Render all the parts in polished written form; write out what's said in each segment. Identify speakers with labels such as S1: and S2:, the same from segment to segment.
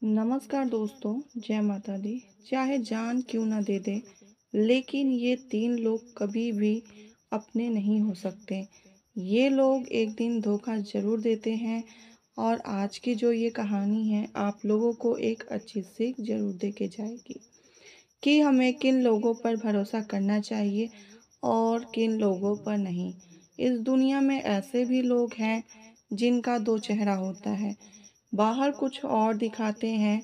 S1: नमस्कार दोस्तों, जय माता दी। चाहे जान क्यों ना दे दे, लेकिन ये तीन लोग कभी भी अपने नहीं हो सकते। ये लोग एक दिन धोखा ज़रूर देते हैं और आज की जो ये कहानी है आप लोगों को एक अच्छी सीख ज़रूर दे के जाएगी कि हमें किन लोगों पर भरोसा करना चाहिए और किन लोगों पर नहीं। इस दुनिया में ऐसे भी लोग हैं जिनका दो चेहरा होता है। बाहर कुछ और दिखाते हैं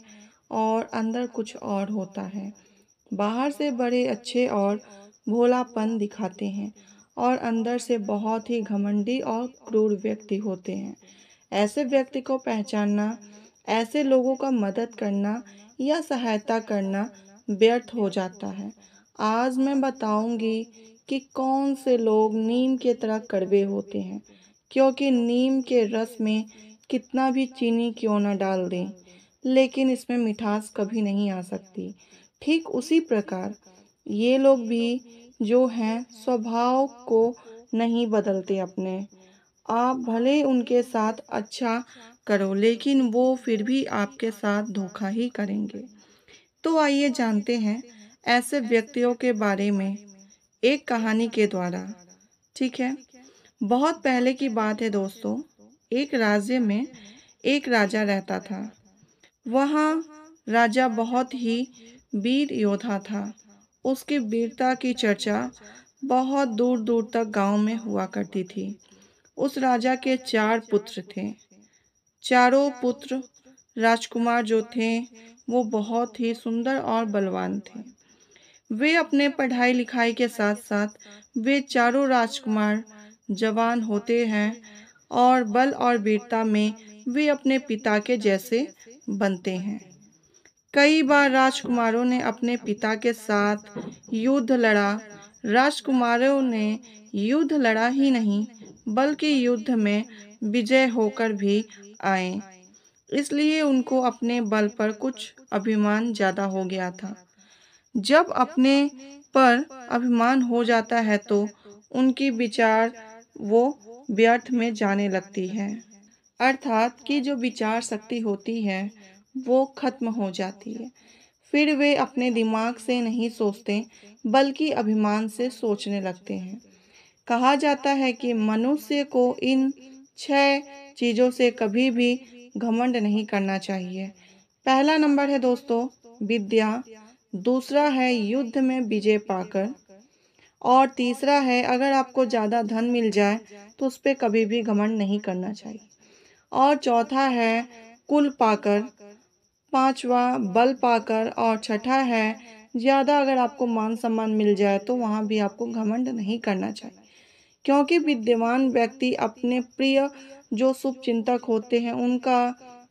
S1: और अंदर कुछ और होता है। बाहर से बड़े अच्छे और भोलापन दिखाते हैं और अंदर से बहुत ही घमंडी और क्रूर व्यक्ति होते हैं। ऐसे व्यक्ति को पहचानना, ऐसे लोगों का मदद करना या सहायता करना व्यर्थ हो जाता है। आज मैं बताऊंगी कि कौन से लोग नीम की तरह कड़वे होते हैं, क्योंकि नीम के रस में कितना भी चीनी क्यों न डाल दें, लेकिन इसमें मिठास कभी नहीं आ सकती। ठीक उसी प्रकार ये लोग भी जो हैं स्वभाव को नहीं बदलते अपने। आप भले उनके साथ अच्छा करो, लेकिन वो फिर भी आपके साथ धोखा ही करेंगे। तो आइए जानते हैं ऐसे व्यक्तियों के बारे में एक कहानी के द्वारा। ठीक है, बहुत पहले की बात है दोस्तों। एक राज्य में एक राजा रहता था। वहाँ राजा बहुत ही वीर योद्धा था। उसकी वीरता की चर्चा बहुत दूर दूर तक गांव में हुआ करती थी। उस राजा के चार पुत्र थे। चारों पुत्र राजकुमार जो थे वो बहुत ही सुंदर और बलवान थे। वे अपने पढ़ाई लिखाई के साथ साथ वे चारों राजकुमार जवान होते हैं और बल और वीरता में वे अपने पिता के जैसे बनते हैं। कई बार राजकुमारों ने अपने पिता के साथ युद्ध लड़ा। राजकुमारों ने युद्ध लड़ा ही नहीं, बल्कि युद्ध में विजय होकर भी आए। इसलिए उनको अपने बल पर कुछ अभिमान ज़्यादा हो गया था। जब अपने पर अभिमान हो जाता है तो उनकी विचार वो व्यर्थ में जाने लगती है। अर्थात कि जो विचार शक्ति होती है वो खत्म हो जाती है। फिर वे अपने दिमाग से नहीं सोचते, बल्कि अभिमान से सोचने लगते हैं। कहा जाता है कि मनुष्य को इन 6 चीज़ों से कभी भी घमंड नहीं करना चाहिए। पहला नंबर है दोस्तों विद्या, दूसरा है युद्ध में विजय पाकर, और तीसरा है अगर आपको ज़्यादा धन मिल जाए तो उस पर कभी भी घमंड नहीं करना चाहिए, और चौथा है कुल पाकर, पांचवा बल पाकर, और छठा है ज़्यादा अगर आपको मान सम्मान मिल जाए तो वहाँ भी आपको घमंड नहीं करना चाहिए। क्योंकि विद्वान व्यक्ति अपने प्रिय जो शुभ चिंतक होते हैं उनका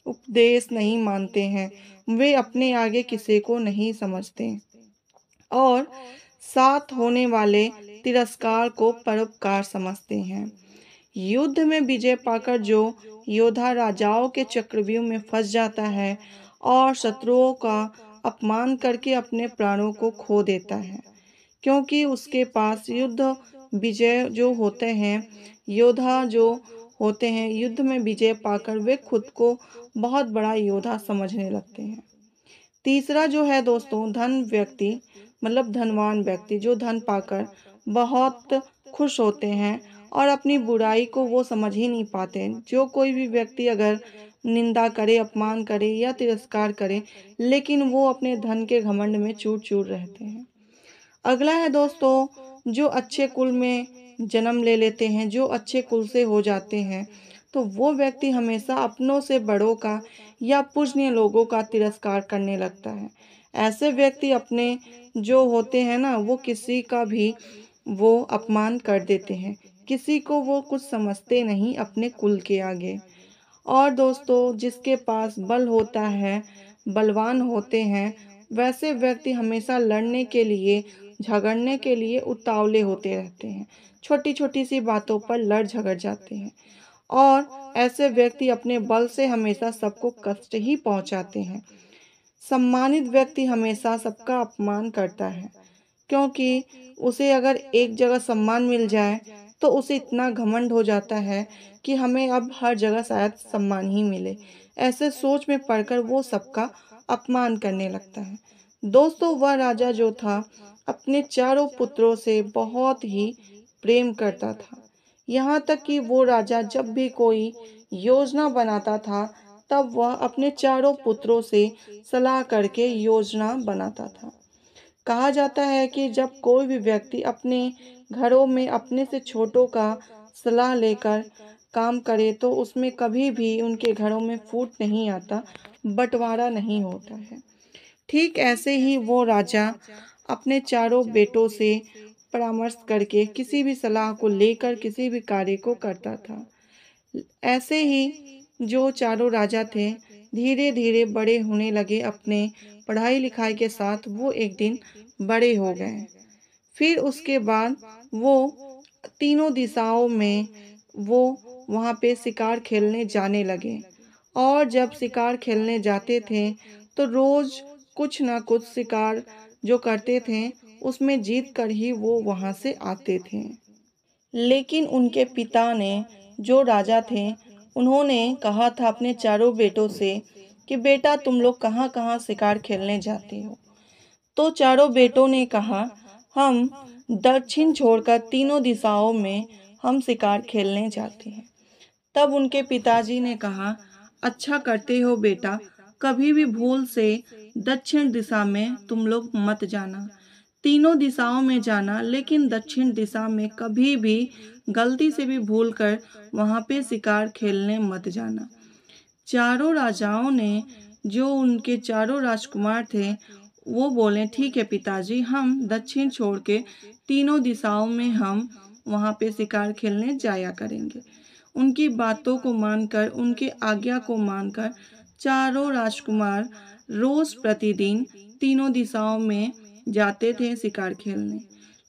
S1: उपदेश नहीं मानते हैं। वे अपने आगे किसी को नहीं समझते और साथ होने वाले तिरस्कार को परोपकार समझते हैं। युद्ध में विजय पाकर जो योद्धा राजाओं के चक्रव्यूह में फंस जाता है और शत्रुओं का अपमान करके अपने प्राणों को खो देता है, क्योंकि उसके पास युद्ध विजय जो होते हैं, योद्धा जो होते हैं, युद्ध में विजय पाकर वे खुद को बहुत बड़ा योद्धा समझने लगते हैं। तीसरा जो है दोस्तों धन व्यक्ति, मतलब धनवान व्यक्ति जो धन पाकर बहुत खुश होते हैं और अपनी बुराई को वो समझ ही नहीं पाते। जो कोई भी व्यक्ति अगर निंदा करे, अपमान करे या तिरस्कार करे, लेकिन वो अपने धन के घमंड में चूर चूर रहते हैं। अगला है दोस्तों जो अच्छे कुल में जन्म ले लेते हैं, जो अच्छे कुल से हो जाते हैं, तो वो व्यक्ति हमेशा अपनों से बड़ों का या पूजनीय लोगों का तिरस्कार करने लगता है। ऐसे व्यक्ति अपने जो होते हैं ना, वो किसी का भी वो अपमान कर देते हैं। किसी को वो कुछ समझते नहीं अपने कुल के आगे। और दोस्तों जिसके पास बल होता है, बलवान होते हैं, वैसे व्यक्ति हमेशा लड़ने के लिए, झगड़ने के लिए उतावले होते रहते हैं। छोटी छोटी सी बातों पर लड़ झगड़ जाते हैं और ऐसे व्यक्ति अपने बल से हमेशा सबको कष्ट ही पहुंचाते हैं। सम्मानित व्यक्ति हमेशा सबका अपमान करता है, क्योंकि उसे अगर एक जगह सम्मान मिल जाए तो उसे इतना घमंड हो जाता है कि हमें अब हर जगह शायद सम्मान ही मिले। ऐसे सोच में पड़कर वो सबका अपमान करने लगता है। दोस्तों, वह राजा जो था अपने चारों पुत्रों से बहुत ही प्रेम करता था। यहाँ तक कि वो राजा जब भी कोई योजना बनाता था, तब वह अपने चारों पुत्रों से सलाह करके योजना बनाता था। कहा जाता है कि जब कोई भी व्यक्ति अपने घरों में अपने से छोटों का सलाह लेकर काम करे, तो उसमें कभी भी उनके घरों में फूट नहीं आता, बंटवारा नहीं होता है। ठीक ऐसे ही वो राजा अपने चारों बेटों से परामर्श करके किसी भी सलाह को लेकर किसी भी कार्य को करता था। ऐसे ही जो चारों राजा थे, धीरे धीरे बड़े होने लगे। अपने पढ़ाई लिखाई के साथ वो एक दिन बड़े हो गए। फिर उसके बाद वो तीनों दिशाओं में वो वहाँ पे शिकार खेलने जाने लगे। और जब शिकार खेलने जाते थे, तो रोज कुछ ना कुछ शिकार जो करते थे, उसमें जीत कर ही वो वहाँ से आते थे। लेकिन उनके पिता ने, जो राजा थे, उन्होंने कहा था अपने चारों बेटों से कि बेटा, तुम लोग कहाँ कहाँ शिकार खेलने जाते हो। तो चारों बेटों ने कहा, हम दक्षिण छोड़कर तीनों दिशाओं में हम शिकार खेलने जाते हैं। तब उनके पिताजी ने कहा, अच्छा करते हो बेटा, कभी भी भूल से दक्षिण दिशा में तुम लोग मत जाना। तीनों दिशाओं में जाना, लेकिन दक्षिण दिशा में कभी भी गलती से भी भूल कर वहाँ पे शिकार खेलने मत जाना। चारों राजाओं ने, जो उनके चारों राजकुमार थे, वो बोले, ठीक है पिताजी, हम दक्षिण छोड़ के तीनों दिशाओं में हम वहाँ पे शिकार खेलने जाया करेंगे। उनकी बातों को मानकर, उनके आज्ञा को मानकर चारों राजकुमार रोज प्रतिदिन तीनों दिशाओं में जाते थे शिकार खेलने।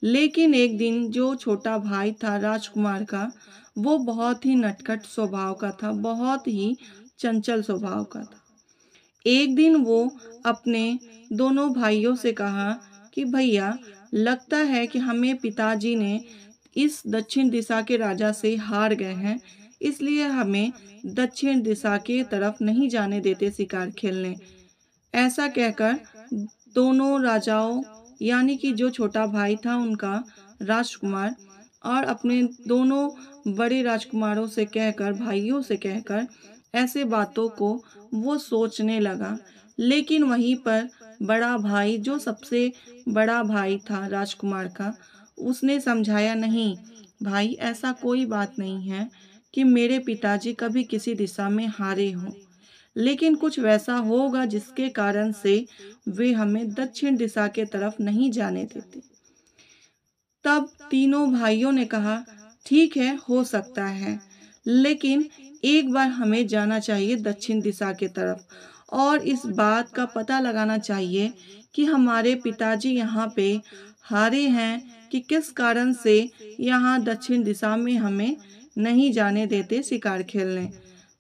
S1: लेकिन एक दिन जो छोटा भाई था राजकुमार का, वो बहुत ही नटखट स्वभाव का था, बहुत ही चंचल स्वभाव का था। एक दिन वो अपने दोनों भाइयों से कहा कि भैया, लगता है कि हमें पिताजी ने इस दक्षिण दिशा के राजा से हार गए हैं, इसलिए हमें दक्षिण दिशा के तरफ नहीं जाने देते शिकार खेलने। ऐसा कहकर दोनों राजाओं, यानी कि जो छोटा भाई था उनका राजकुमार, और अपने दोनों बड़े राजकुमारों से कहकर, भाइयों से कहकर, ऐसे बातों को वो सोचने लगा। लेकिन वहीं पर बड़ा भाई, जो सबसे बड़ा भाई था राजकुमार का, उसने समझाया, नहीं भाई, ऐसा कोई बात नहीं है कि मेरे पिताजी कभी किसी दिशा में हारे हों, लेकिन कुछ वैसा होगा जिसके कारण से वे हमें दक्षिण दिशा के तरफ नहीं जाने देते। तब तीनों भाइयों ने कहा, ठीक है, हो सकता है, लेकिन एक बार हमें जाना चाहिए दक्षिण दिशा के तरफ, और इस बात का पता लगाना चाहिए कि हमारे पिताजी यहाँ पे हारे हैं कि किस कारण से यहाँ दक्षिण दिशा में हमें नहीं जाने देते शिकार खेलने।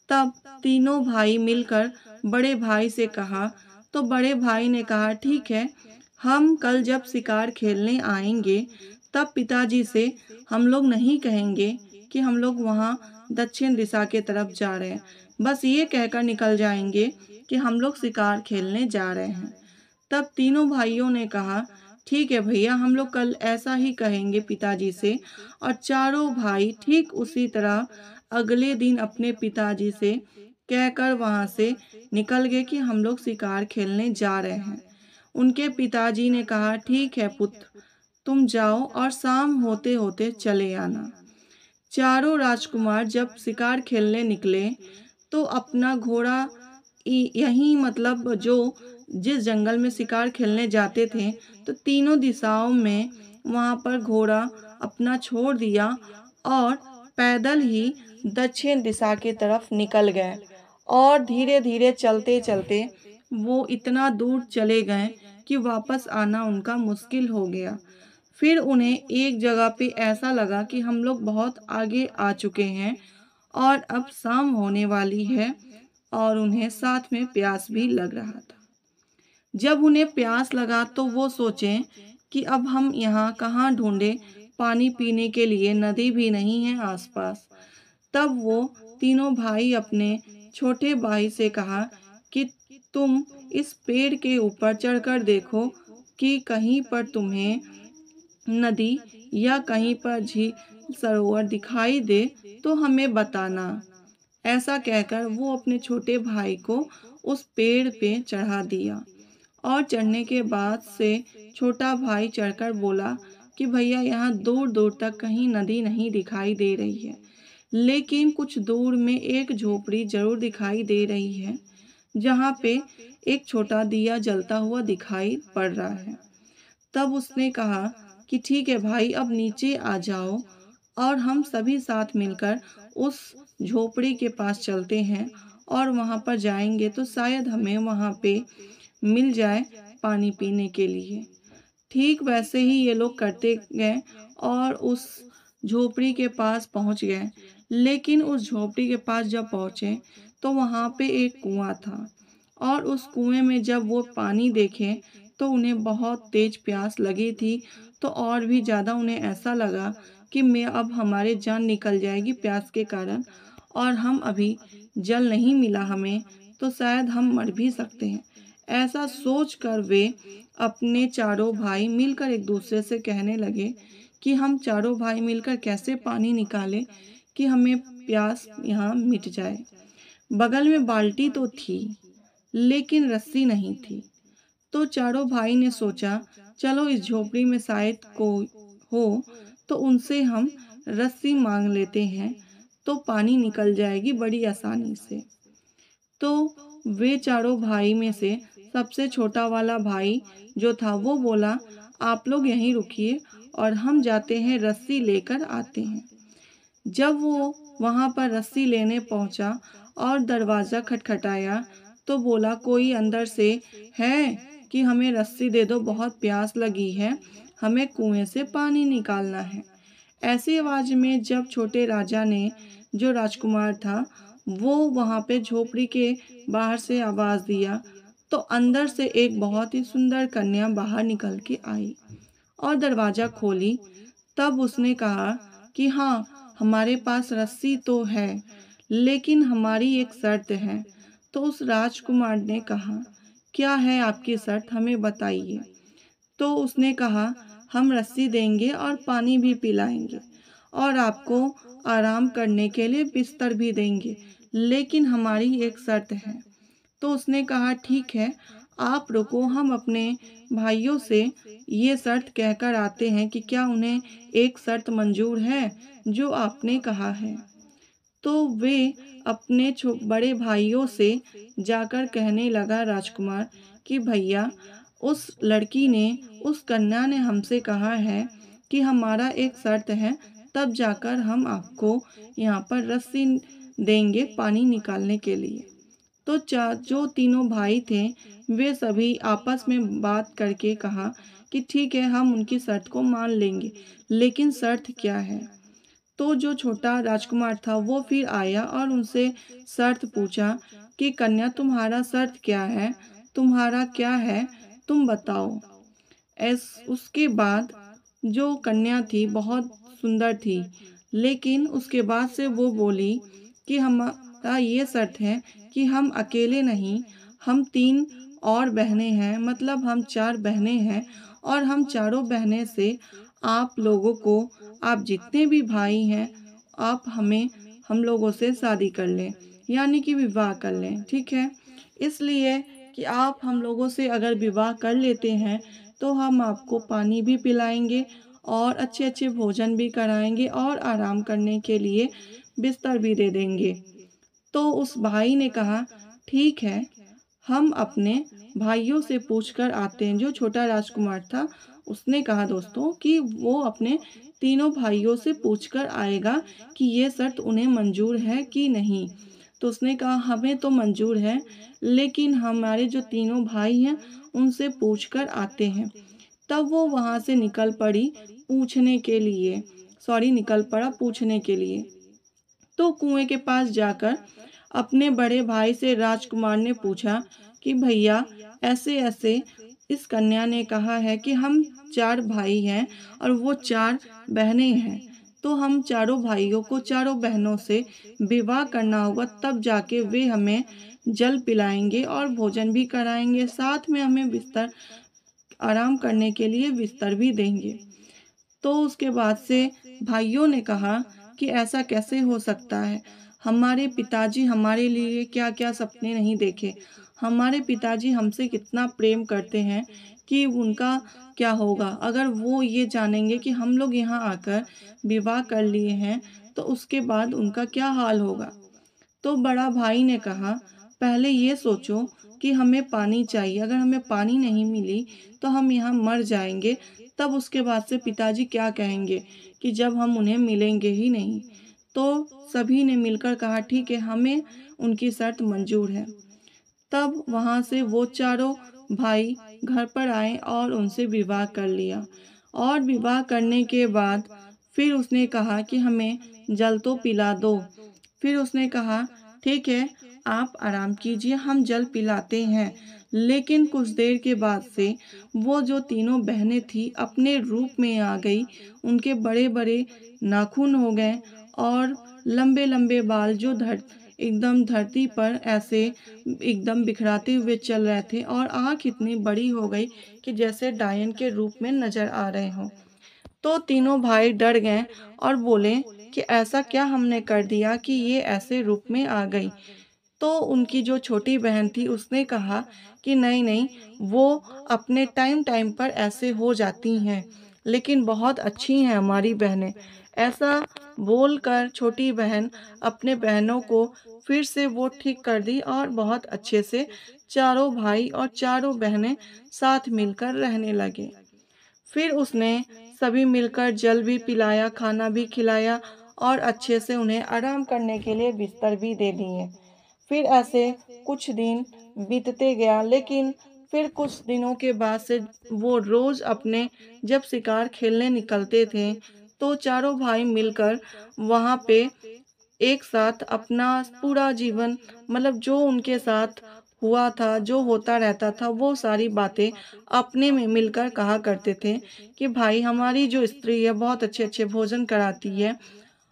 S1: तब तीनों भाई मिलकर बड़े भाई से कहा, तो बड़े भाई ने कहा, ठीक है, हम कल जब शिकार खेलने आएंगे, तब पिताजी से हम लोग नहीं कहेंगे कि हम लोग वहाँ दक्षिण दिशा के तरफ जा रहे हैं, बस ये कहकर निकल जाएंगे कि हम लोग शिकार खेलने जा रहे हैं। तब तीनों भाइयों ने कहा, ठीक है भैया, हम लोग कल ऐसा ही कहेंगे पिताजी से। और चारों भाई ठीक उसी तरह अगले दिन अपने पिताजी से कहकर वहां से निकल गए कि हम लोग शिकार खेलने जा रहे हैं। उनके पिताजी ने कहा, ठीक है पुत्र, तुम जाओ और शाम होते होते चले आना। चारों राजकुमार जब शिकार खेलने निकले, तो अपना घोड़ा यहीं, मतलब जो जिस जंगल में शिकार खेलने जाते थे, तो तीनों दिशाओं में वहां पर घोड़ा अपना छोड़ दिया और पैदल ही दक्षिण दिशा की तरफ निकल गए। और धीरे धीरे चलते चलते वो इतना दूर चले गए कि वापस आना उनका मुश्किल हो गया। फिर उन्हें एक जगह पे ऐसा लगा कि हम लोग बहुत आगे आ चुके हैं और अब शाम होने वाली है, और उन्हें साथ में प्यास भी लग रहा था। जब उन्हें प्यास लगा, तो वो सोचें कि अब हम यहाँ कहाँ ढूंढे, पानी पीने के लिए नदी भी नहीं है आसपास। तब वो तीनों भाई अपने छोटे भाई से कहा कि तुम इस पेड़ के ऊपर चढ़कर देखो कि कहीं पर तुम्हें नदी या कहीं पर झील सरोवर दिखाई दे तो हमें बताना। ऐसा कहकर वो अपने छोटे भाई को उस पेड़ पे चढ़ा दिया और चढ़ने के बाद से छोटा भाई चढ़कर बोला कि भैया यहाँ दूर दूर तक कहीं नदी नहीं दिखाई दे रही है, लेकिन कुछ दूर में एक झोपड़ी जरूर दिखाई दे रही है जहाँ पे एक छोटा दिया जलता हुआ दिखाई पड़ रहा है। तब उसने कहा कि ठीक है भाई, अब नीचे आ जाओ और हम सभी साथ मिलकर उस झोपड़ी के पास चलते हैं और वहाँ पर जाएंगे तो शायद हमें वहाँ पे मिल जाए पानी पीने के लिए। ठीक वैसे ही ये लोग करते गए और उस झोपड़ी के पास पहुँच गए। लेकिन उस झोपड़ी के पास जब पहुँचे तो वहाँ पे एक कुआं था और उस कुएं में जब वो पानी देखे तो उन्हें बहुत तेज प्यास लगी थी। तो और भी ज़्यादा उन्हें ऐसा लगा कि मैं अब हमारी जान निकल जाएगी प्यास के कारण और हम अभी जल नहीं मिला हमें तो शायद हम मर भी सकते हैं। ऐसा सोचकर वे अपने चारों भाई मिलकर एक दूसरे से कहने लगे कि हम चारों भाई मिलकर कैसे पानी निकालें कि हमें प्यास यहाँ मिट जाए। बगल में बाल्टी तो थी लेकिन रस्सी नहीं थी। तो चारों भाई ने सोचा चलो इस झोपड़ी में शायद कोई हो तो उनसे हम रस्सी मांग लेते हैं तो पानी निकल जाएगी बड़ी आसानी से। तो वे चारों भाई में से सबसे छोटा वाला भाई जो था वो बोला आप लोग यहीं रुकिए और हम जाते हैं रस्सी लेकर आते हैं। जब वो वहां पर रस्सी लेने पहुंचा और दरवाज़ा खटखटाया तो बोला कोई अंदर से है कि हमें रस्सी दे दो, बहुत प्यास लगी है, हमें कुएं से पानी निकालना है। ऐसी आवाज में जब छोटे राजा ने, जो राजकुमार था, वो वहां पे झोपड़ी के बाहर से आवाज दिया तो अंदर से एक बहुत ही सुंदर कन्या बाहर निकल के आई और दरवाजा खोली। तब उसने कहा कि हाँ, हमारे पास रस्सी तो है लेकिन हमारी एक शर्त है। तो उस राजकुमार ने कहा क्या है आपकी शर्त, हमें बताइए। तो उसने कहा हम रस्सी देंगे और पानी भी पिलाएंगे और आपको आराम करने के लिए बिस्तर भी देंगे, लेकिन हमारी एक शर्त है। तो उसने कहा ठीक है, आप रुको, हम अपने भाइयों से ये शर्त कहकर आते हैं कि क्या उन्हें एक शर्त मंजूर है जो आपने कहा है। तो वे अपने बड़े भाइयों से जाकर कहने लगा राजकुमार कि भैया, उस लड़की ने, उस कन्या ने हमसे कहा है कि हमारा एक शर्त है, तब जाकर हम आपको यहाँ पर रस्सी देंगे पानी निकालने के लिए। तो जो तीनों भाई थे वे सभी आपस में बात करके कहा कि ठीक है, हम उनकी शर्त को मान लेंगे, लेकिन शर्त क्या है। तो जो छोटा राजकुमार था वो फिर आया और उनसे शर्त पूछा कि कन्या, तुम्हारा शर्त क्या है, तुम्हारा क्या है, तुम बताओ। उसके बाद जो कन्या थी बहुत सुंदर थी, लेकिन उसके बाद से वो बोली कि हमारा ये शर्त है कि हम अकेले नहीं, हम 3 और बहनें हैं, मतलब हम 4 बहनें हैं और हम चारों बहनें से आप लोगों को, आप जितने भी भाई हैं, आप हम लोगों से शादी कर लें, यानी कि विवाह कर लें, ठीक है। इसलिए कि आप हम लोगों से अगर विवाह कर लेते हैं तो हम आपको पानी भी पिलाएंगे और अच्छे अच्छे भोजन भी कराएंगे और आराम करने के लिए बिस्तर भी दे देंगे। तो उस भाई ने कहा ठीक है, हम अपने भाइयों से पूछकर आते हैं। जो छोटा राजकुमार था उसने कहा दोस्तों कि वो अपने तीनों भाइयों से पूछकर आएगा कि ये शर्त उन्हें मंजूर है कि नहीं। तो उसने कहा हमें तो मंजूर है, लेकिन हमारे जो तीनों भाई हैं उनसे पूछकर आते हैं। तब वो वहां से निकल पड़ा पूछने के लिए। तो कुएं के पास जाकर अपने बड़े भाई से राजकुमार ने पूछा कि भैया, ऐसे ऐसे इस कन्या ने कहा है कि हम 4 भाई हैं और वो 4 बहनें हैं, तो हम चारों भाइयों को चारों बहनों से विवाह करना होगा, तब जाके वे हमें जल पिलाएंगे और भोजन भी कराएंगे, साथ में हमें बिस्तर आराम करने के लिए बिस्तर भी देंगे। तो उसके बाद से भाइयों ने कहा कि ऐसा कैसे हो सकता है? हमारे पिताजी हमारे लिए क्या-क्या सपने नहीं देखे। हमारे पिताजी हमसे कितना प्रेम करते हैं कि उनका क्या होगा? अगर वो ये जानेंगे कि हम लोग यहाँ आकर विवाह कर लिए हैं, तो उसके बाद उनका क्या हाल होगा? तो बड़ा भाई ने कहा, पहले ये सोचो कि हमें पानी चाहिए, अगर हमें पानी नहीं मिली तो हम यहाँ मर जाएंगे। तब उसके बाद से पिताजी क्या कहेंगे कि जब हम उन्हें मिलेंगे ही नहीं। तो सभी ने मिलकर कहा ठीक है, हमें उनकी शर्त मंजूर है। तब वहाँ से वो चारों भाई घर पर आए और उनसे विवाह कर लिया। और विवाह करने के बाद फिर उसने कहा कि हमें जल तो पिला दो। फिर उसने कहा ठीक है, आप आराम कीजिए, हम जल पिलाते हैं। लेकिन कुछ देर के बाद से वो जो तीनों बहनें थी अपने रूप में आ गई। उनके बड़े बड़े नाखून हो गए और लंबे लंबे बाल जो एकदम धरती पर ऐसे एकदम बिखराते हुए चल रहे थे, और आँख इतनी बड़ी हो गई कि जैसे डायन के रूप में नजर आ रहे हों। तो तीनों भाई डर गए और बोले कि ऐसा क्या हमने कर दिया कि ये ऐसे रूप में आ गई। तो उनकी जो छोटी बहन थी उसने कहा कि नहीं नहीं, वो अपने टाइम टाइम पर ऐसे हो जाती हैं, लेकिन बहुत अच्छी हैं हमारी बहनें। ऐसा बोलकर छोटी बहन अपने बहनों को फिर से वो ठीक कर दी और बहुत अच्छे से चारों भाई और चारों बहनें साथ मिलकर रहने लगे। फिर उसने सभी मिलकर जल भी पिलाया, खाना भी खिलाया और अच्छे से उन्हें आराम करने के लिए बिस्तर भी दे दिए। फिर ऐसे कुछ दिन बीतते गया, लेकिन फिर कुछ दिनों के बाद से वो रोज अपने जब शिकार खेलने निकलते थे, तो चारों भाई मिलकर वहाँ पे एक साथ अपना पूरा जीवन, मतलब जो उनके साथ हुआ था, जो होता रहता था, वो सारी बातें अपने में मिलकर कहा करते थे कि भाई हमारी जो स्त्री है बहुत अच्छे अच्छे भोजन कराती है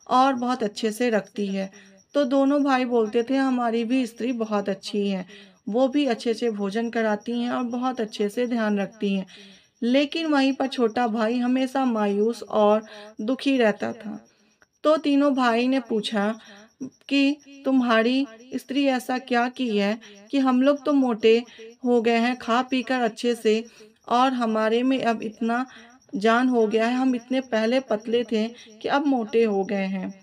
S1: और बहुत अच्छे से रखती है। तो दोनों भाई बोलते थे हमारी भी स्त्री बहुत अच्छी है, वो भी अच्छे से भोजन कराती हैं और बहुत अच्छे से ध्यान रखती हैं। लेकिन वहीं पर छोटा भाई हमेशा मायूस और दुखी रहता था। तो तीनों भाई ने पूछा कि तुम्हारी स्त्री ऐसा क्या की है कि हम लोग तो मोटे हो गए हैं खा पी कर अच्छे से, और हमारे में अब इतना जान हो गया है, हम इतने पहले पतले थे कि अब मोटे हो गए हैं।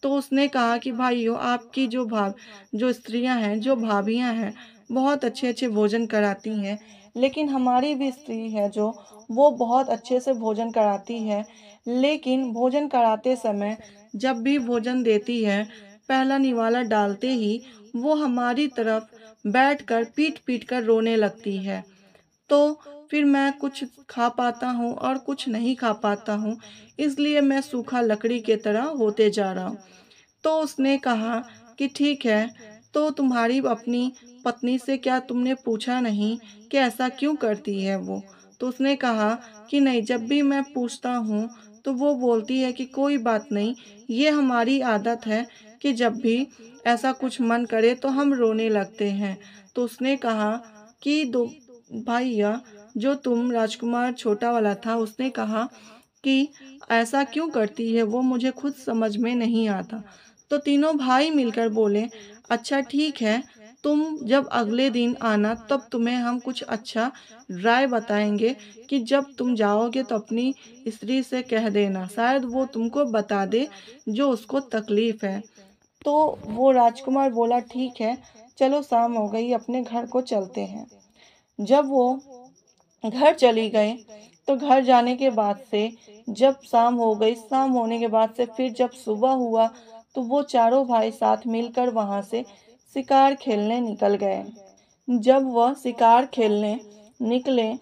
S1: तो उसने कहा कि भाइयों, आपकी जो स्त्रियां हैं, जो भाभियां हैं, बहुत अच्छे अच्छे भोजन कराती हैं, लेकिन हमारी भी स्त्री है जो वो बहुत अच्छे से भोजन कराती है, लेकिन भोजन कराते समय जब भी भोजन देती है, पहला निवाला डालते ही वो हमारी तरफ बैठकर पीट पीट कर रोने लगती है। तो फिर मैं कुछ खा पाता हूँ और कुछ नहीं खा पाता हूँ, इसलिए मैं सूखा लकड़ी के तरह होते जा रहा हूँ। तो उसने कहा कि ठीक है, तो तुम्हारी अपनी पत्नी से क्या तुमने पूछा नहीं कि ऐसा क्यों करती है वो? तो उसने कहा कि नहीं, जब भी मैं पूछता हूँ तो वो बोलती है कि कोई बात नहीं, ये हमारी आदत है कि जब भी ऐसा कुछ मन करे तो हम रोने लगते हैं। तो उसने कहा कि दो भैया, जो तुम राजकुमार छोटा वाला था, उसने कहा कि ऐसा क्यों करती है वो, मुझे खुद समझ में नहीं आता। तो तीनों भाई मिलकर बोले अच्छा ठीक है, तुम जब अगले दिन आना तब तुम्हें हम कुछ अच्छा राय बताएंगे कि जब तुम जाओगे तो अपनी स्त्री से कह देना, शायद वो तुमको बता दे जो उसको तकलीफ है। तो वो राजकुमार बोला ठीक है, चलो शाम हो गई, अपने घर को चलते हैं। जब वो घर चली गई तो घर जाने के बाद से जब शाम हो गई, शाम होने के बाद से फिर जब सुबह हुआ तो वो चारों भाई साथ मिलकर वहां से शिकार खेलने निकल गए। जब वह शिकार खेलने निकले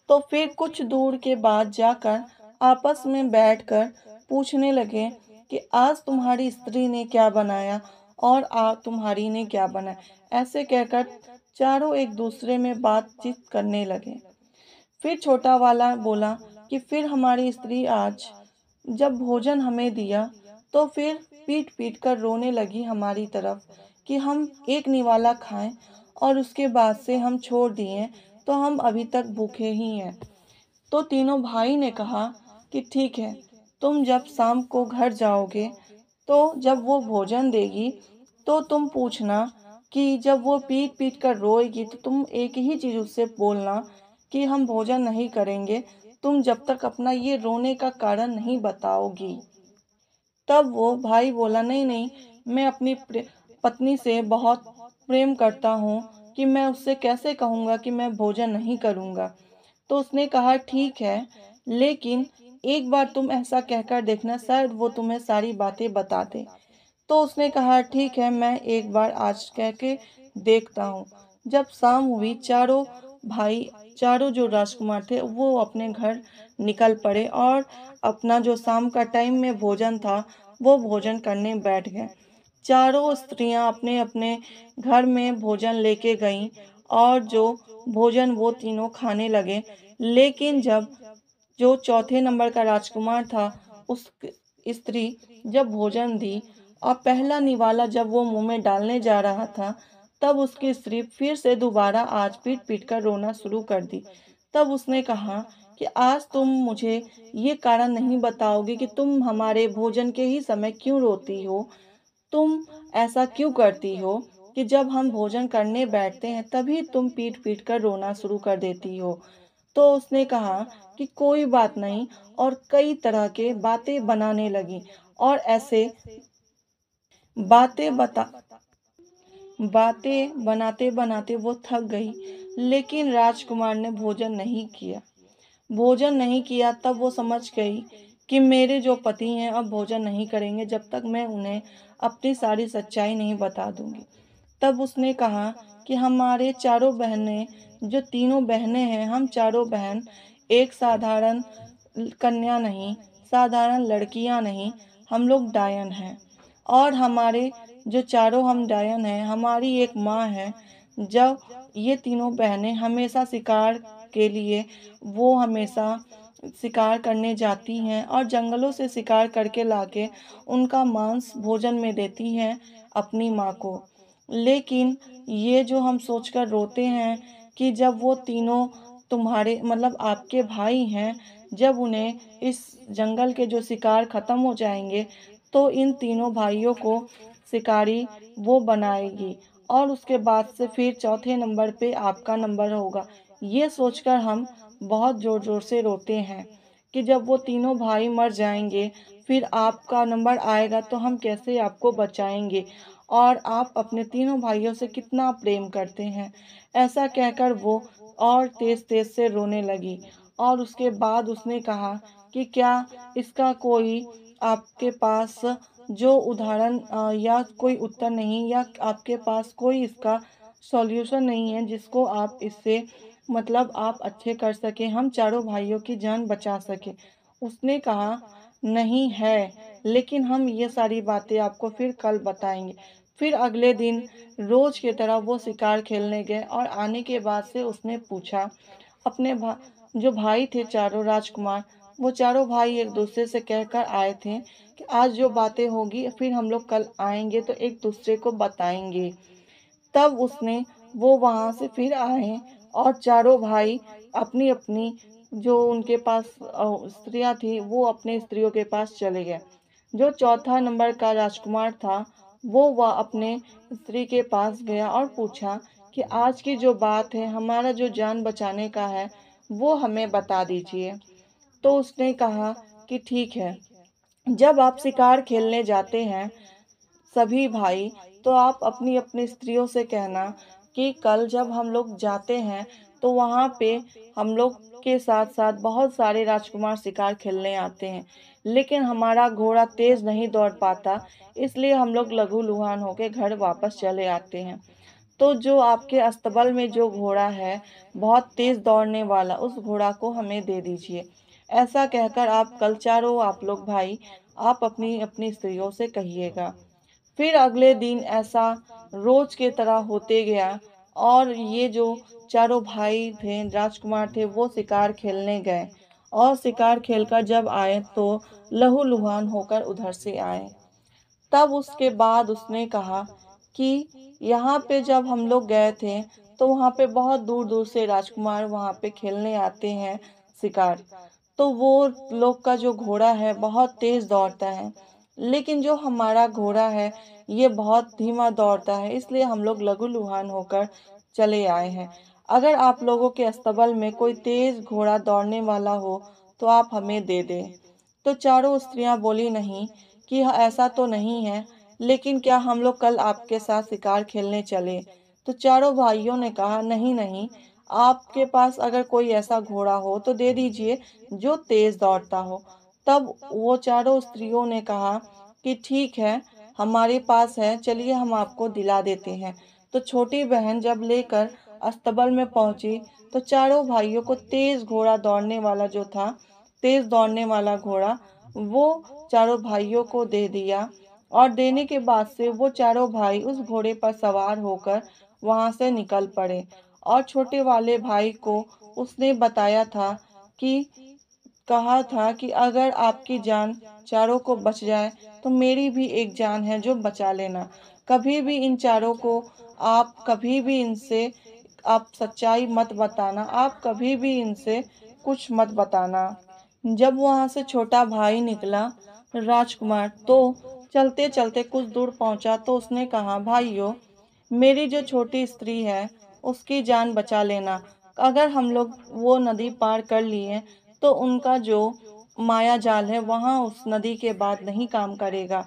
S1: तो फिर कुछ दूर के बाद जाकर आपस में बैठकर पूछने लगे कि आज तुम्हारी स्त्री ने क्या बनाया और आज तुम्हारी ने क्या बनाया। ऐसे कहकर चारों एक दूसरे में बातचीत करने लगे। फिर छोटा वाला बोला कि फिर हमारी स्त्री आज जब भोजन हमें दिया तो फिर पीट पीट कर रोने लगी हमारी तरफ कि हम एक निवाला खाएं और उसके बाद से हम छोड़ दिए तो हम अभी तक भूखे ही हैं। तो तीनों भाई ने कहा कि ठीक है, तुम जब शाम को घर जाओगे तो जब वो भोजन देगी तो तुम पूछना कि जब वो पीट पीट कर रोएगी तो तुम एक ही चीज़ उससे बोलना कि हम भोजन नहीं करेंगे, तुम जब तक अपना ये रोने का कारण नहीं बताओगी। तब वो भाई बोला, नहीं नहीं, मैं अपनी पत्नी से बहुत प्रेम करता हूँ कि मैं उससे कैसे कहूँगा कि मैं भोजन नहीं करूँगा। तो उसने कहा ठीक है, लेकिन एक बार तुम ऐसा कहकर देखना, शायद वो तुम्हें सारी बातें बता दे। तो उसने कहा ठीक है, मैं एक बार आज कह के देखता हूँ। जब शाम हुई, चारों भाई, चारों जो राजकुमार थे वो अपने घर निकल पड़े और अपना जो शाम का टाइम में भोजन था वो भोजन करने बैठ गए। चारों स्त्रियां अपने अपने घर में भोजन लेके गईं और जो भोजन वो तीनों खाने लगे। लेकिन जब जो चौथे नंबर का राजकुमार था, उस स्त्री जब भोजन दी और पहला निवाला जब वो मुंह में डालने जा रहा था, तब उसकी स्त्री फिर से दोबारा आज पीट पीट कर रोना शुरू कर दी। तब उसने कहा कि आज तुम मुझे ये कारण नहीं बताओगे कि तुम हमारे भोजन के ही समय क्यों रोती हो? तुम ऐसा क्यों करती हो कि जब हम भोजन करने बैठते हैं तभी तुम पीट पीट कर रोना शुरू कर देती हो? तो उसने कहा कि कोई बात नहीं, और कई तरह के बातें बनाने लगी और ऐसे बातें बता बातें बनाते बनाते वो थक गई। लेकिन राजकुमार ने भोजन नहीं किया। तब वो समझ गई कि मेरे जो पति हैं अब भोजन नहीं करेंगे जब तक मैं उन्हें अपनी सारी सच्चाई नहीं बता दूंगी। तब उसने कहा कि हमारे चारों बहनें, जो तीनों बहनें हैं, हम चारों बहन एक साधारण कन्या नहीं, साधारण लड़कियां नहीं, हम लोग डायन हैं। और हमारे जो चारों हम डायन हैं, हमारी एक माँ है। जब ये तीनों बहनें हमेशा शिकार के लिए, वो हमेशा शिकार करने जाती हैं और जंगलों से शिकार करके लाके उनका मांस भोजन में देती हैं अपनी माँ को। लेकिन ये जो हम सोचकर रोते हैं कि जब वो तीनों तुम्हारे मतलब आपके भाई हैं, जब उन्हें इस जंगल के जो शिकार खत्म हो जाएंगे तो इन तीनों भाइयों को शिकारी वो बनाएगी और उसके बाद से फिर चौथे नंबर पे आपका नंबर होगा। ये सोचकर हम बहुत जोर जोर से रोते हैं कि जब वो तीनों भाई मर जाएंगे फिर आपका नंबर आएगा तो हम कैसे आपको बचाएंगे, और आप अपने तीनों भाइयों से कितना प्रेम करते हैं। ऐसा कहकर वो और तेज तेज से रोने लगी। और उसके बाद उसने कहा कि क्या इसका कोई आपके पास जो उदाहरण या कोई उत्तर नहीं, या आपके पास कोई इसका सॉल्यूशन नहीं है जिसको आप इससे मतलब आप अच्छे कर सके, हम चारों भाइयों की जान बचा सके। उसने कहा नहीं है, लेकिन हम ये सारी बातें आपको फिर कल बताएंगे। फिर अगले दिन रोज की तरह वो शिकार खेलने गए और आने के बाद से उसने पूछा अपने जो भाई थे चारों राजकुमार, वो चारों भाई एक दूसरे से कहकर आए थे कि आज जो बातें होगी फिर हम लोग कल आएंगे तो एक दूसरे को बताएंगे। तब उसने वो वहां से फिर आए और चारों भाई अपनी अपनी जो उनके पास स्त्रियां थी वो अपने स्त्रियों के पास चले गए। जो चौथा नंबर का राजकुमार था वो वह अपने स्त्री के पास गया और पूछा कि आज की जो बात है, हमारा जो जान बचाने का है, वो हमें बता दीजिए। तो उसने कहा कि ठीक है, जब आप शिकार खेलने जाते हैं सभी भाई, तो आप अपनी अपनी स्त्रियों से कहना कि कल जब हम लोग जाते हैं तो वहाँ पे हम लोग के साथ साथ बहुत सारे राजकुमार शिकार खेलने आते हैं, लेकिन हमारा घोड़ा तेज नहीं दौड़ पाता, इसलिए हम लोग लघु लुहान होके घर वापस चले आते हैं। तो जो आपके अस्तबल में जो घोड़ा है बहुत तेज दौड़ने वाला, उस घोड़ा को हमें दे दीजिए। ऐसा कहकर आप कल चारों आप लोग भाई आप अपनी अपनी स्त्रियों से कहिएगा। फिर अगले दिन ऐसा रोज के तरह होते गया और ये जो चारों भाई थे राजकुमार थे वो शिकार खेलने गए और शिकार खेलकर जब आए तो लहूलुहान होकर उधर से आए। तब उसके बाद उसने कहा कि यहाँ पे जब हम लोग गए थे तो वहाँ पे बहुत दूर दूर से राजकुमार वहाँ पे खेलने आते हैं शिकार। तो वो लोग का जो घोड़ा है बहुत तेज दौड़ता है, लेकिन जो हमारा घोड़ा है ये बहुत धीमा दौड़ता है, इसलिए हम लोग लहूलुहान होकर चले आए हैं। अगर आप लोगों के अस्तबल में कोई तेज घोड़ा दौड़ने वाला हो तो आप हमें दे दें। तो चारों स्त्रियां बोली, नहीं, कि ऐसा तो नहीं है, लेकिन क्या हम लोग कल आपके साथ शिकार खेलने चले? तो चारों भाइयों ने कहा, नहीं नहीं, आपके पास अगर कोई ऐसा घोड़ा हो तो दे दीजिए जो तेज दौड़ता हो। तब वो चारों स्त्रियों ने कहा कि ठीक है, हमारे पास है, चलिए हम आपको दिला देते हैं। तो छोटी बहन जब लेकर अस्तबल में पहुंची तो चारों भाइयों को तेज घोड़ा दौड़ने वाला जो था, तेज दौड़ने वाला घोड़ा, वो चारों भाइयों को दे दिया। और देने के बाद से वो चारों भाई उस घोड़े पर सवार होकर वहां से निकल पड़े। और छोटे वाले भाई को उसने बताया था कि कहा था कि अगर आपकी जान चारों को बच जाए तो मेरी भी एक जान है जो बचा लेना। कभी भी इन चारों को, आप कभी भी इनसे आप सच्चाई मत बताना, आप कभी भी इनसे कुछ मत बताना। जब वहां से छोटा भाई निकला राजकुमार, तो चलते चलते कुछ दूर पहुंचा तो उसने कहा, भाइयों, मेरी जो छोटी स्त्री है उसकी जान बचा लेना। अगर हम लोग वो नदी पार कर लिए तो उनका जो माया जाल है वहां उस नदी के बाद नहीं काम करेगा।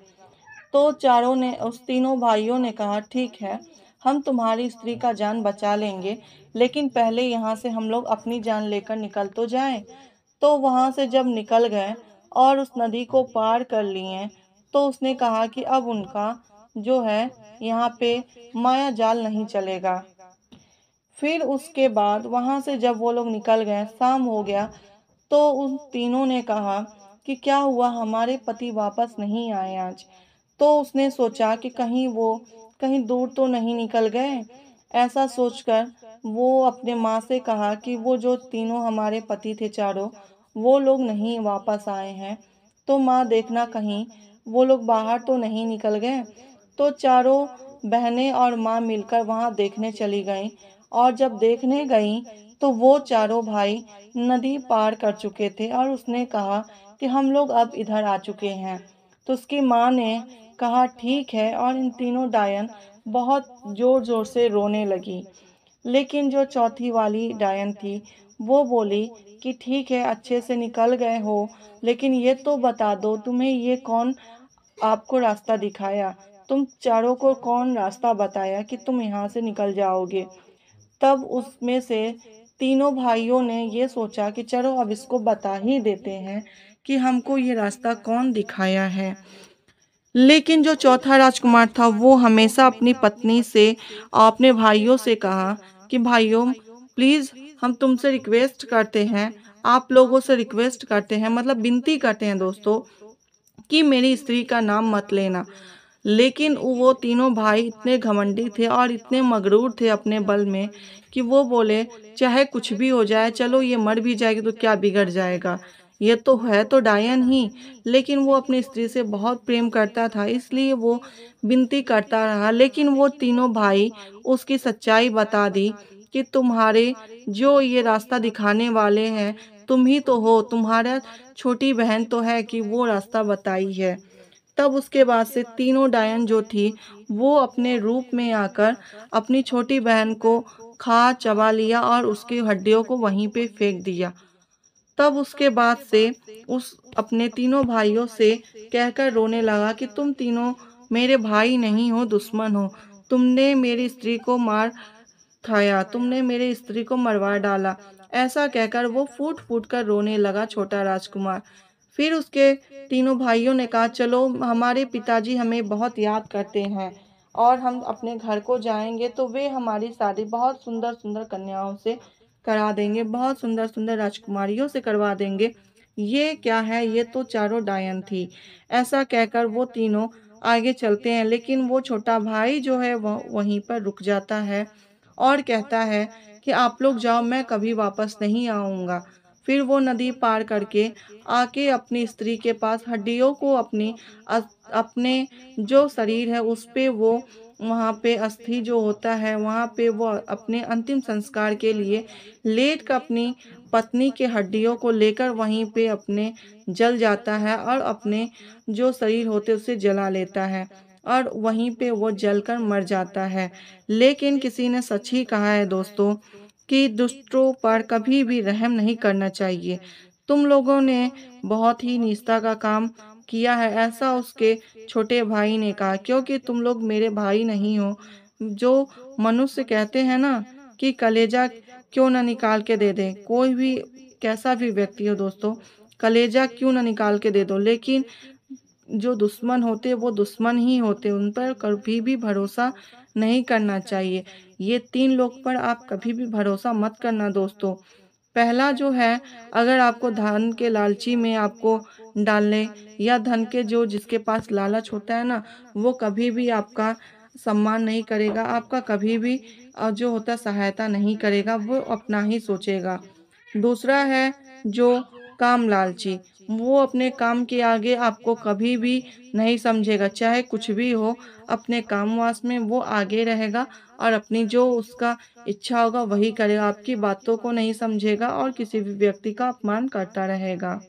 S1: तो चारों ने, उस तीनों भाइयों ने कहा, ठीक है, हम तुम्हारी स्त्री का जान बचा लेंगे, लेकिन पहले यहाँ से हम लोग अपनी जान लेकर निकल तो जाएं। तो वहां से जब निकल गए और उस नदी को पार कर लिए तो उसने कहा कि अब उनका जो है यहाँ पे माया जाल नहीं चलेगा। फिर उसके बाद वहां से जब वो लोग निकल गए, शाम हो गया, तो उन तीनों ने कहा कि क्या हुआ, हमारे पति वापस नहीं आए आज। तो उसने सोचा कि कहीं वो कहीं दूर तो नहीं निकल गए। ऐसा सोचकर वो अपने माँ से कहा कि वो जो तीनों हमारे पति थे चारों, वो लोग नहीं वापस आए हैं, तो माँ देखना कहीं वो लोग बाहर तो नहीं निकल गए। तो चारों बहनें और माँ मिलकर वहां देखने चली गईं। और जब देखने गईं तो वो चारों भाई नदी पार कर चुके थे और उसने कहा कि हम लोग अब इधर आ चुके हैं। तो उसकी माँ ने कहा, ठीक है, और इन तीनों डायन बहुत जोर जोर से रोने लगी। लेकिन जो चौथी वाली डायन थी वो बोली कि ठीक है, अच्छे से निकल गए हो, लेकिन ये तो बता दो, तुम्हें ये कौन आपको रास्ता दिखाया? तुम चारों को कौन रास्ता बताया कि तुम यहाँ से निकल जाओगे? तब उसमें से तीनों भाइयों ने ये सोचा कि चलो अब इसको बता ही देते हैं कि हमको ये रास्ता कौन दिखाया है। लेकिन जो चौथा राजकुमार था वो हमेशा अपनी पत्नी से और अपने भाइयों से कहा कि भाइयों, प्लीज, हम तुमसे रिक्वेस्ट करते हैं, आप लोगों से रिक्वेस्ट करते हैं, मतलब विनती करते हैं दोस्तों, कि मेरी स्त्री का नाम मत लेना। लेकिन वो तीनों भाई इतने घमंडी थे और इतने मगरूर थे अपने बल में कि वो बोले, चाहे कुछ भी हो जाए, चलो ये मर भी जाएगी तो क्या बिगड़ जाएगा, ये तो है तो डायन ही। लेकिन वो अपनी स्त्री से बहुत प्रेम करता था, इसलिए वो विनती करता रहा। लेकिन वो तीनों भाई उसकी सच्चाई बता दी कि तुम्हारे जो ये रास्ता दिखाने वाले हैं तुम ही तो हो, तुम्हारा छोटी बहन तो है कि वो रास्ता बताई है। तब उसके बाद से तीनों डायन जो थी वो अपने रूप में आकर अपनी छोटी बहन को खा चबा लिया और उसकी हड्डियों को वहीं पे फेंक दिया। तब उसके बाद से उस अपने तीनों भाइयों से कहकर रोने लगा कि तुम तीनों मेरे भाई नहीं हो, दुश्मन हो। तुमने मेरी स्त्री को मार खाया, तुमने मेरी स्त्री को मरवा डाला। ऐसा कहकर वो फूट फूट कर रोने लगा छोटा राजकुमार। फिर उसके तीनों भाइयों ने कहा, चलो, हमारे पिताजी हमें बहुत याद करते हैं और हम अपने घर को जाएंगे तो वे हमारी शादी बहुत सुंदर सुंदर कन्याओं से करा देंगे, बहुत सुंदर सुंदर राजकुमारियों से करवा देंगे। ये क्या है, ये तो चारों डायन थी। ऐसा कहकर वो तीनों आगे चलते हैं, लेकिन वो छोटा भाई जो है वह वहीं पर रुक जाता है और कहता है कि आप लोग जाओ, मैं कभी वापस नहीं आऊँगा। फिर वो नदी पार करके आके अपनी स्त्री के पास हड्डियों को अपने जो शरीर है उस पे वो वहाँ पे अस्थि जो होता है वहाँ पे वो अपने अंतिम संस्कार के लिए लेट कर अपनी पत्नी के हड्डियों को लेकर वहीं पे अपने जल जाता है और अपने जो शरीर होते उसे जला लेता है और वहीं पे वो जलकर मर जाता है। लेकिन किसी ने सच ही कहा है दोस्तों कि दुष्टों पर कभी भी रहम नहीं करना चाहिए। तुम लोगों ने बहुत ही निष्ठा का काम किया है, ऐसा उसके छोटे भाई ने कहा, क्योंकि तुम लोग मेरे भाई नहीं हो। जो मनुष्य कहते हैं ना कि कलेजा क्यों ना निकाल के दे दे, कोई भी कैसा भी व्यक्ति हो दोस्तों, कलेजा क्यों ना निकाल के दे दो, लेकिन जो दुश्मन होते वो दुश्मन ही होते, उन पर कभी भी भरोसा नहीं करना चाहिए। ये 3 लोग पर आप कभी भी भरोसा मत करना दोस्तों। पहला जो है, अगर आपको धन के लालची में आपको डालने या धन के जो जिसके पास लालच होता है ना, वो कभी भी आपका सम्मान नहीं करेगा, आपका कभी भी जो होता है सहायता नहीं करेगा, वो अपना ही सोचेगा। दूसरा है जो काम लालची, वो अपने काम के आगे आपको कभी भी नहीं समझेगा, चाहे कुछ भी हो, अपने काम वास में वो आगे रहेगा और अपनी जो उसका इच्छा होगा वही करेगा, आपकी बातों को नहीं समझेगा और किसी भी व्यक्ति का अपमान करता रहेगा।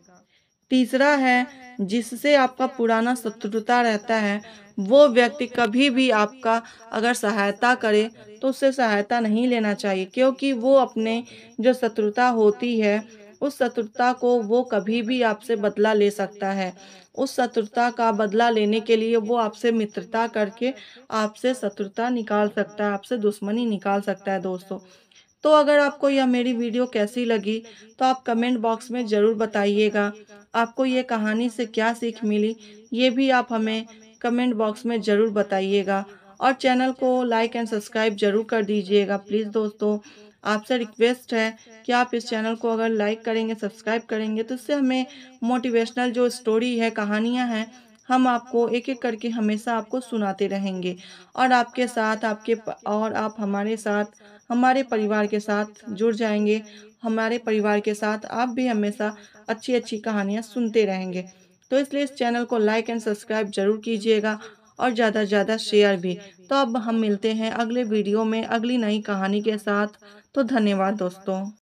S1: तीसरा है, जिससे आपका पुराना शत्रुता रहता है, वो व्यक्ति कभी भी आपका अगर सहायता करे तो उससे सहायता नहीं लेना चाहिए, क्योंकि वो अपने जो शत्रुता होती है, उस शत्रुता को वो कभी भी आपसे बदला ले सकता है। उस शत्रुता का बदला लेने के लिए वो आपसे मित्रता करके आपसे शत्रुता निकाल सकता है, आपसे दुश्मनी निकाल सकता है दोस्तों। तो अगर आपको यह मेरी वीडियो कैसी लगी तो आप कमेंट बॉक्स में ज़रूर बताइएगा। आपको ये कहानी से क्या सीख मिली, ये भी आप हमें कमेंट बॉक्स में ज़रूर बताइएगा। और चैनल को लाइक एंड सब्सक्राइब ज़रूर कर दीजिएगा प्लीज़ दोस्तों। आपसे रिक्वेस्ट है कि आप इस चैनल को अगर लाइक करेंगे, सब्सक्राइब करेंगे तो इससे हमें मोटिवेशनल जो स्टोरी है, कहानियाँ हैं, हम आपको एक-एक करके हमेशा आपको सुनाते रहेंगे। और आपके साथ और आप हमारे साथ, हमारे परिवार के साथ जुड़ जाएँगे। हमारे परिवार के साथ आप भी हमेशा अच्छी-अच्छी कहानियाँ सुनते रहेंगे। तो इसलिए इस चैनल को लाइक एंड सब्सक्राइब ज़रूर कीजिएगा और ज़्यादा से ज़्यादा शेयर भी। तो अब हम मिलते हैं अगले वीडियो में अगली नई कहानी के साथ। तो धन्यवाद दोस्तों।